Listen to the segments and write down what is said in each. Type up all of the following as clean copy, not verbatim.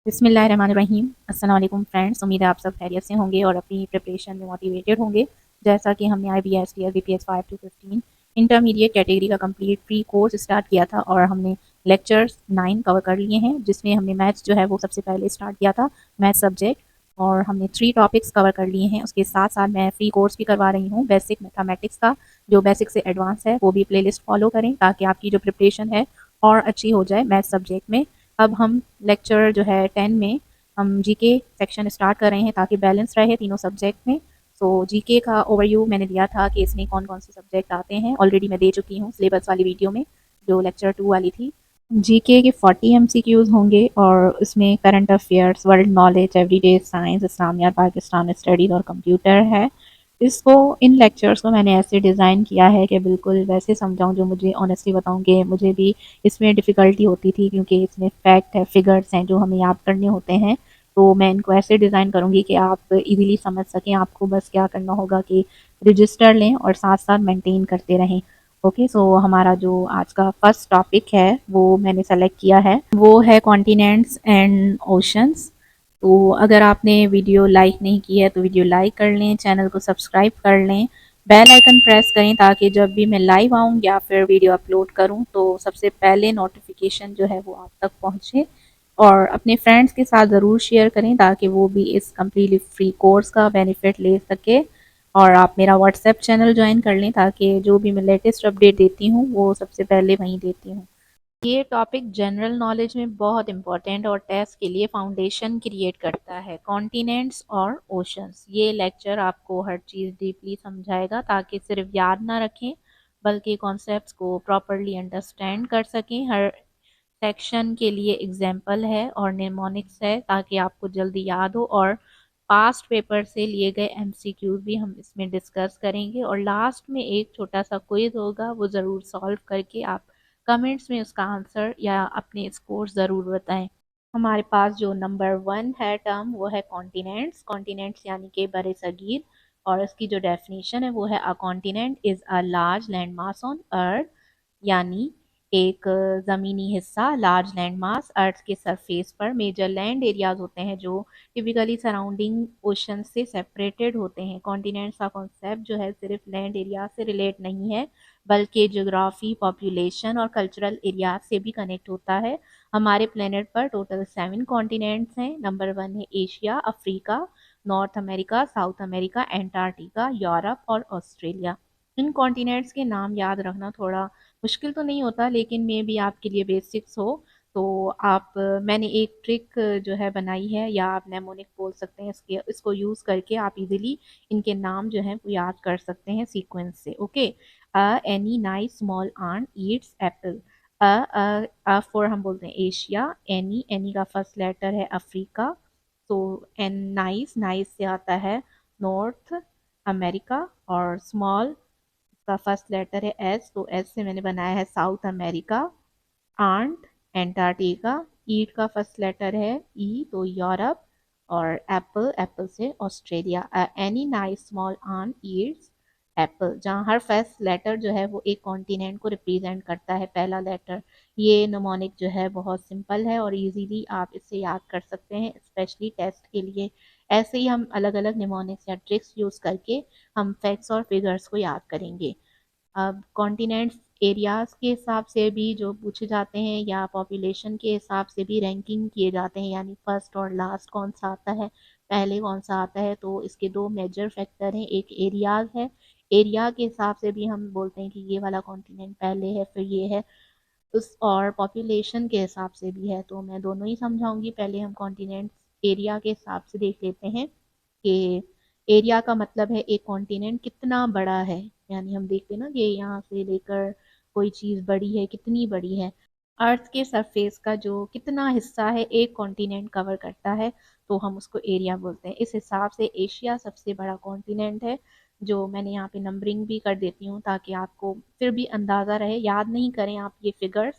बिस्मिल्लाहिर्रहमानिर्रहीम। अस्सलाम वालेकुम फ्रेंड्स, उम्मीद है आप सब खैरियत से होंगे और अपनी प्रिपरेशन में मोटिवेटेड होंगे। जैसा कि हमने IBS T BPS 5 to 15 intermediate category का कंप्लीट प्री कोर्स स्टार्ट किया था और हमने लेक्चर्स 9 कवर कर लिए हैं, जिसमें हमने मैथ्स जो है वो सबसे पहले स्टार्ट किया था, मैथ्स सब्जेक्ट, और हमने 3 टॉपिक्स कवर कर लिए हैं। उसके साथ साथ मैं फ्री कोर्स भी करवा रही हूँ बेसिक मैथमेटिक्स का, जो बेसिक से एडवांस है, वो भी प्लेलिस्ट फॉलो करें ताकि आपकी जो प्रिपरेशन है और अच्छी हो जाए मैथ्स सब्जेक्ट में। अब हम लेक्चर जो है 10 में हम जीके सेक्शन स्टार्ट कर रहे हैं ताकि बैलेंस रहे तीनों सब्जेक्ट में। सो जीके का ओवरव्यू मैंने दिया था कि इसमें कौन कौन से सब्जेक्ट आते हैं, ऑलरेडी मैं दे चुकी हूँ सिलेबस वाली वीडियो में, जो लेक्चर 2 वाली थी। जीके के 40 एमसीक्यूज होंगे और इसमें current affairs, world knowledge, everyday science, Islamia, Pakistan studies और कंप्यूटर है। इसको इन लेक्चर्स को मैंने ऐसे डिज़ाइन किया है कि बिल्कुल वैसे समझाऊँ जो मुझे ऑनेस्टली बताऊँ कि मुझे भी इसमें डिफ़िकल्टी होती थी, क्योंकि इसमें फैक्ट है, फिगर्स हैं जो हमें याद करने होते हैं। तो मैं इनको ऐसे डिज़ाइन करूँगी कि आप इजीली समझ सकें। आपको बस क्या करना होगा कि रजिस्टर लें और साथ साथ मेंटेन करते रहें। ओके, सो हमारा जो आज का फर्स्ट टॉपिक है वो मैंने सेलेक्ट किया है, वो है कॉन्टिनेंट्स एंड ओशंस। तो अगर आपने वीडियो लाइक नहीं की है तो वीडियो लाइक कर लें, चैनल को सब्सक्राइब कर लें, बेल आइकन प्रेस करें ताकि जब भी मैं लाइव आऊँ या फिर वीडियो अपलोड करूँ तो सबसे पहले नोटिफिकेशन जो है वो आप तक पहुँचे। और अपने फ्रेंड्स के साथ ज़रूर शेयर करें ताकि वो भी इस कम्प्लीटली फ्री कोर्स का बेनिफिट ले सके। और आप मेरा व्हाट्सएप चैनल ज्वाइन कर लें ताकि जो भी मैं लेटेस्ट अपडेट देती हूँ वो सबसे पहले वहीं देती हूँ। ये टॉपिक जनरल नॉलेज में बहुत इंपॉर्टेंट और टेस्ट के लिए फाउंडेशन क्रिएट करता है। कॉन्टिनेंट्स और ओशंस, ये लेक्चर आपको हर चीज़ डीपली समझाएगा ताकि सिर्फ याद ना रखें बल्कि कॉन्सेप्ट्स को प्रॉपरली अंडरस्टैंड कर सकें। हर सेक्शन के लिए एग्जाम्पल है और निमोनिक्स है ताकि आपको जल्दी याद हो, और पास्ट पेपर से लिए गए एमसीक्यूज भी हम इसमें डिस्कस करेंगे। और लास्ट में एक छोटा सा क्विज होगा, वो ज़रूर सॉल्व करके आप कमेंट्स में उसका आंसर या अपने स्कोर ज़रूर बताएं। हमारे पास जो नंबर 1 है टर्म वो है कॉन्टिनेंट्स। कॉन्टिनेंट्स यानी कि बड़े सगीर, और इसकी जो डेफिनेशन है वो है अ continent is a large land mass on earth, यानी एक ज़मीनी हिस्सा, लार्ज लैंड मास, अर्थ के सरफेस पर मेजर लैंड एरियाज होते हैं जो टिपिकली सराउंडिंग ओशन से सेपरेटेड होते हैं। कॉन्टिनेंट्स का कॉन्सेप्ट जो है सिर्फ लैंड एरिया से रिलेट नहीं है बल्कि ज्योग्राफी, पॉपुलेशन और कल्चरल एरिया से भी कनेक्ट होता है। हमारे प्लेनेट पर टोटल 7 कॉन्टिनेंट्स हैं। नंबर 1 है Asia, Africa, north America, south America, Antarctica, Europe और ऑस्ट्रेलिया। इन कॉन्टिनेंट्स के नाम याद रखना थोड़ा मुश्किल तो नहीं होता, लेकिन मे भी आपके लिए बेसिक्स हो। तो आप मैंने एक ट्रिक जो है बनाई है, या आप नेमोनिक बोल सकते हैं, इसको यूज़ करके आप इजीली इनके नाम जो हैं वो याद कर सकते हैं सीक्वेंस से। Okay, any nice small ant eats apple. For हम बोलते हैं एशिया, एनी का फर्स्ट लेटर है अफ्रीका, तो एन नाइस, नाइस से आता है नॉर्थ अमेरिका, और स्मॉल का फर्स्ट लेटर है एस, तो एस से मैंने बनाया है South America. Ant Antarctica, eat का फर्स्ट लेटर है ई, तो यूरोप, और एप्पल, एप्पल से Australia. Any nice small ant eats apple, जहाँ हर फर्स्ट लेटर जो है वो एक कॉन्टिनेंट को रिप्रेजेंट करता है, पहला लेटर। ये नमोनिक जो है बहुत सिंपल है और इजीली आप इसे याद कर सकते हैं, स्पेशली टेस्ट के लिए। ऐसे ही हम अलग अलग निमोनिक्स या ट्रिक्स यूज़ करके हम फैक्ट्स और फिगर्स को याद करेंगे। अब कॉन्टिनेंट्स एरियाज़ के हिसाब से भी जो पूछे जाते हैं या पॉपुलेशन के हिसाब से भी रैंकिंग किए जाते हैं, यानी फर्स्ट और लास्ट कौन सा आता है, पहले कौन सा आता है। तो इसके दो मेजर फैक्टर हैं, एक एरियाज़ है, एरिया के हिसाब से भी हम बोलते हैं कि ये वाला कॉन्टिनेंट पहले है फिर ये है, उस और पॉपुलेशन के हिसाब से भी है। तो मैं दोनों ही समझाऊंगी। पहले हम कॉन्टिनेंट एरिया के हिसाब से देख लेते हैं कि एरिया का मतलब है एक कॉन्टिनेंट कितना बड़ा है, यानी हम देखते हैं ना कि यहाँ से लेकर कोई चीज़ बड़ी है, कितनी बड़ी है। अर्थ के सरफेस का जो कितना हिस्सा है एक कॉन्टिनेंट कवर करता है, तो हम उसको एरिया बोलते हैं। इस हिसाब से एशिया सबसे बड़ा कॉन्टिनेंट है, जो मैंने यहाँ पे नंबरिंग भी कर देती हूँ ताकि आपको फिर भी अंदाज़ा रहे। याद नहीं करें आप ये फिगर्स,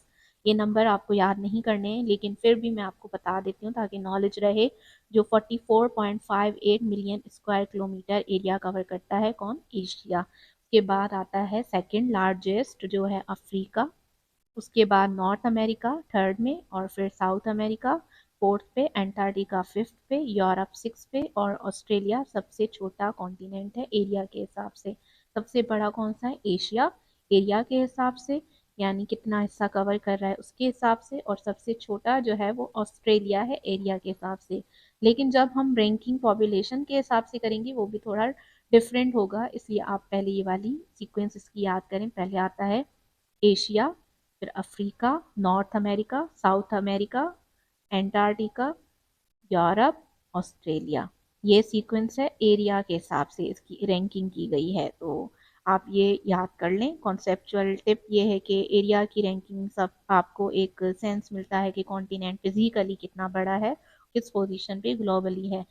ये नंबर आपको याद नहीं करने हैं, लेकिन फिर भी मैं आपको बता देती हूँ ताकि नॉलेज रहे। जो 44.58 million square kilometre area cover करता है, कौन, एशिया। उसके बाद आता है सेकंड लार्जेस्ट जो है अफ्रीका, उसके बाद नॉर्थ अमेरिका थर्ड में, और फिर साउथ अमेरिका, फोर्थ पे, अंटार्कटिका फिफ्थ पे, यूरोप सिक्स पे और ऑस्ट्रेलिया सबसे छोटा कॉन्टिनेंट है एरिया के हिसाब से। सबसे बड़ा कौन सा है? एशिया, एरिया के हिसाब से, यानी कितना हिस्सा कवर कर रहा है उसके हिसाब से, और सबसे छोटा जो है वो ऑस्ट्रेलिया है एरिया के हिसाब से। लेकिन जब हम रैंकिंग पॉपुलेशन के हिसाब से करेंगे वो भी थोड़ा डिफरेंट होगा, इसलिए आप पहले ये वाली सीक्वेंस इसकी याद करें। पहले आता है एशिया, फिर Africa, north America, south America, Antarctica, Europe, Australia. ये सीक्वेंस है, एरिया के हिसाब से इसकी रैंकिंग की गई है। तो आप ये याद कर लें। कॉन्सेप्चुअल टिप ये है कि एरिया की रैंकिंग सब आपको एक सेंस मिलता है कि कॉन्टिनेंट फिजिकली कितना बड़ा है, किस पोजीशन पे ग्लोबली है।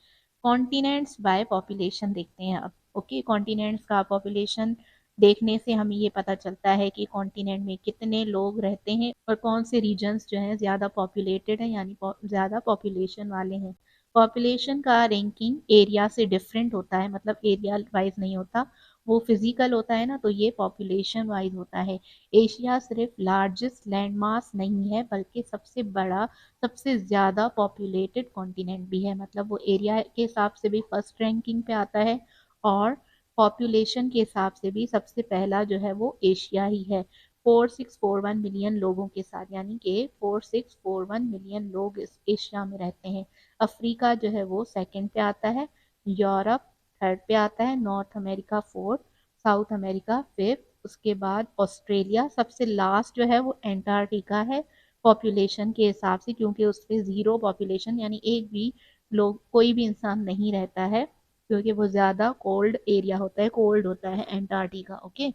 कॉन्टिनेंट्स बाय पॉपुलेशन देखते हैं अब। ओके, कॉन्टिनेंट्स का पॉपुलेशन देखने से हमें ये पता चलता है कि कॉन्टिनेंट में कितने लोग रहते हैं और कौन से रीजन्स जो हैं ज़्यादा पॉपुलेटेड हैं, यानी ज़्यादा पॉपुलेशन वाले हैं। पॉपुलेशन का रैंकिंग एरिया से डिफरेंट होता है, मतलब एरिया वाइज नहीं होता, वो फिजिकल होता है ना, तो ये पॉपुलेशन वाइज होता है। एशिया सिर्फ लार्जेस्ट लैंड मास नहीं है बल्कि सबसे बड़ा, सबसे ज़्यादा पॉपुलेटेड कॉन्टिनेंट भी है, मतलब वो एरिया के हिसाब से भी फर्स्ट रैंकिंग पे आता है और पॉपुलेशन के हिसाब से भी सबसे पहला जो है वो एशिया ही है। 4641 मिलियन लोगों के साथ, यानी कि 4641 मिलियन लोग इस एशिया में रहते हैं। अफ्रीका जो है वो सेकंड पे आता है, यूरोप थर्ड पे आता है, North America fourth, south America fifth, उसके बाद ऑस्ट्रेलिया, सबसे लास्ट जो है वो एंटार्क्टिका है पॉपुलेशन के हिसाब से, क्योंकि उस पर जीरो पॉपुलेशन, यानी एक भी लोग, कोई भी इंसान नहीं रहता है, क्योंकि वो ज़्यादा कोल्ड एरिया होता है, कोल्ड होता है एंटार्क्टिका। ओके,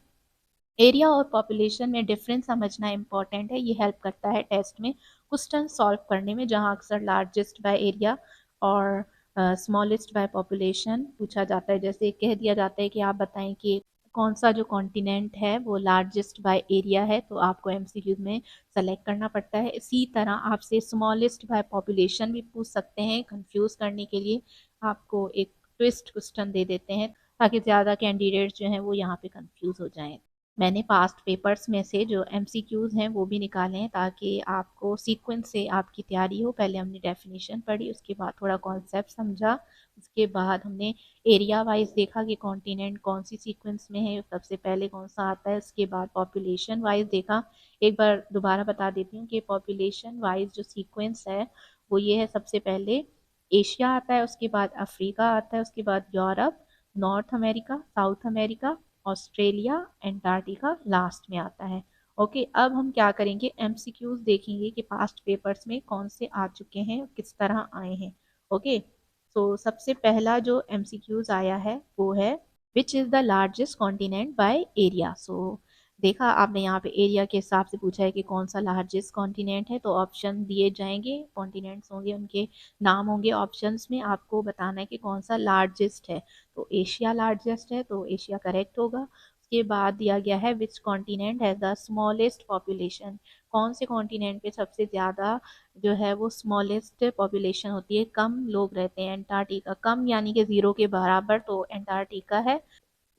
एरिया और पॉपुलेशन में डिफरेंस समझना इंपॉर्टेंट है, ये हेल्प करता है टेस्ट में क्वेश्चन सॉल्व करने में, जहाँ अक्सर लार्जेस्ट बाय एरिया और स्मॉलेस्ट बाय पॉपुलेशन पूछा जाता है। जैसे कह दिया जाता है कि आप बताएं कि कौन सा जो कॉन्टिनेंट है वो लार्जेस्ट बाय एरिया है, तो आपको एमसीक्यूज में सेलेक्ट करना पड़ता है। इसी तरह आपसे स्मॉलेस्ट बाय पॉपुलेशन भी पूछ सकते हैं, कंफ्यूज करने के लिए आपको एक ट्विस्ट क्वेश्चन दे देते हैं, ताकि ज़्यादा कैंडिडेट्स जो हैं वो यहाँ पे कंफ्यूज हो जाएं। मैंने पास्ट पेपर्स में से जो एमसीक्यूज हैं वो भी निकाले हैं, ताकि आपको सीक्वेंस से आपकी तैयारी हो। पहले हमने डेफिनेशन पढ़ी, उसके बाद थोड़ा कॉन्सेप्ट समझा, उसके बाद हमने एरिया वाइज देखा कि कॉन्टिनेंट कौन सी सीक्वेंस में है, सबसे पहले कौन सा आता है, उसके बाद पॉपुलेशन वाइज देखा। एक बार दोबारा बता देती हूँ कि पॉपुलेशन वाइज जो सीक्वेंस है वो ये है, सबसे पहले एशिया आता है, उसके बाद अफ्रीका आता है, उसके बाद Europe, north America, south America, Australia, Antarctica last में आता है। ओके, अब हम क्या करेंगे, एमसीक्यूज देखेंगे कि पास्ट पेपर्स में कौन से आ चुके हैं, किस तरह आए हैं। ओके, तो सबसे पहला जो एमसीक्यूज आया है वो है which is the largest continent by area. So देखा आपने, यहाँ पे एरिया के हिसाब से पूछा है कि कौन सा लार्जेस्ट कॉन्टिनेंट है, तो ऑप्शन दिए जाएंगे, कॉन्टिनेंट्स होंगे, उनके नाम होंगे ऑप्शंस में, आपको बताना है कि कौन सा लार्जेस्ट है। तो एशिया लार्जेस्ट है, तो एशिया करेक्ट होगा। उसके बाद दिया गया है which continent has the smallest population, कौन से कॉन्टिनेंट पे सबसे ज़्यादा जो है वो स्मॉलेस्ट पॉपुलेशन होती है, कम लोग रहते हैं। एंटार्क्टिका, कम यानी कि ज़ीरो के बराबर, तो एंटार्क्टिका है।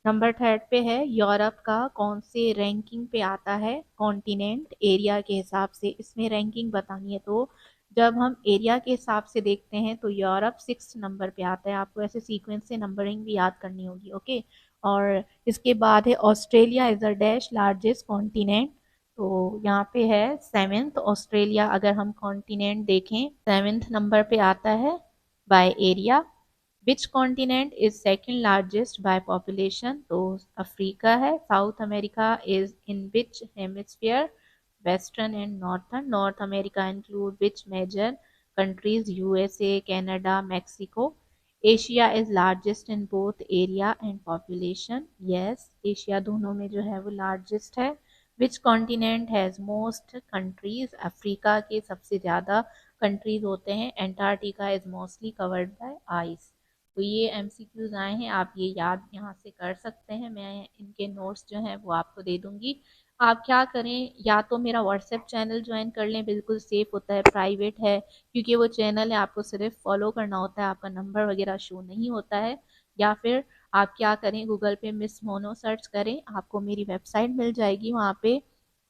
नंबर थर्ड पे है यूरोप का कौन से रैंकिंग पे आता है कॉन्टिनेंट एरिया के हिसाब से, इसमें रैंकिंग बतानी है। तो जब हम एरिया के हिसाब से देखते हैं तो यूरोप सिक्स नंबर पे आता है, आपको ऐसे सीक्वेंस से नंबरिंग भी याद करनी होगी। ओके, और इसके बाद है Australia is the dash largest continent, तो यहाँ पे है सेवेंथ ऑस्ट्रेलिया, अगर हम कॉन्टिनेंट देखें सेवेंथ नंबर पे आता है by area. Which continent is second largest by population, तो अफ्रीका है। South America is in which hemisphere, western and northern. North America include which major countries, USA, Canada, Mexico. Asia is largest in both area and population, yes Asia दोनों में जो है वो largest है। Which continent has most countries, Africa के सबसे ज़्यादा countries होते हैं। Antarctica is mostly covered by ice. तो ये एमसीक्यूज आए हैं, आप ये याद यहाँ से कर सकते हैं, मैं इनके नोट्स जो हैं वो आपको दे दूंगी। आप क्या करें, या तो मेरा व्हाट्सएप चैनल ज्वाइन कर लें, बिल्कुल सेफ होता है, प्राइवेट है, क्योंकि वो चैनल है, आपको सिर्फ फॉलो करना होता है, आपका नंबर वगैरह शो नहीं होता है। या फिर आप क्या करें, गूगल पे मिस मोनो सर्च करें, आपको मेरी वेबसाइट मिल जाएगी, वहाँ पे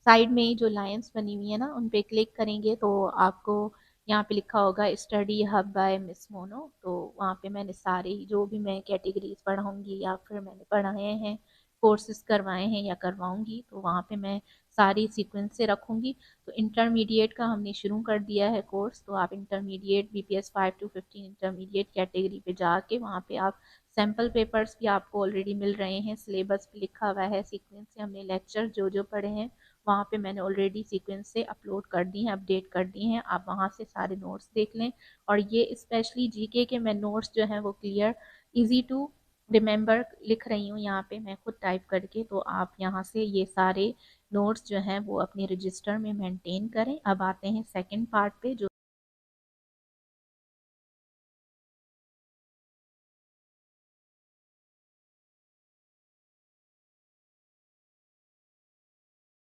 साइड में ही जो लाइंस बनी हुई है ना उन पे क्लिक करेंगे तो आपको यहाँ पे लिखा होगा study hub by miss Mono. तो वहाँ पे मैंने सारे जो भी मैं कैटेगरीज पढ़ाऊँगी या फिर मैंने पढ़ाए हैं, कोर्सेज करवाए हैं या करवाऊँगी, तो वहाँ पे मैं सारी सीक्वेंस से रखूँगी। तो इंटरमीडिएट का हमने शुरू कर दिया है कोर्स, तो आप intermediate BPS 5 to 15 intermediate category पे जाके वहाँ पे आप सैम्पल पेपर्स भी आपको ऑलरेडी मिल रहे हैं, सिलेबस भी लिखा हुआ है, सीक्वेंस से हमने लेक्चर जो जो पढ़े हैं वहाँ पे मैंने ऑलरेडी सीक्वेंस से अपलोड कर दी हैं, अपडेट कर दी हैं। आप वहाँ से सारे नोट्स देख लें। और ये स्पेशली जीके के मैं नोट्स जो हैं वो क्लियर इजी टू रिमेंबर लिख रही हूँ यहाँ पे मैं खुद टाइप करके। तो आप यहाँ से ये सारे नोट्स जो हैं वो अपने रजिस्टर में मेंटेन करें। अब आते हैं सेकंड पार्ट पे, जो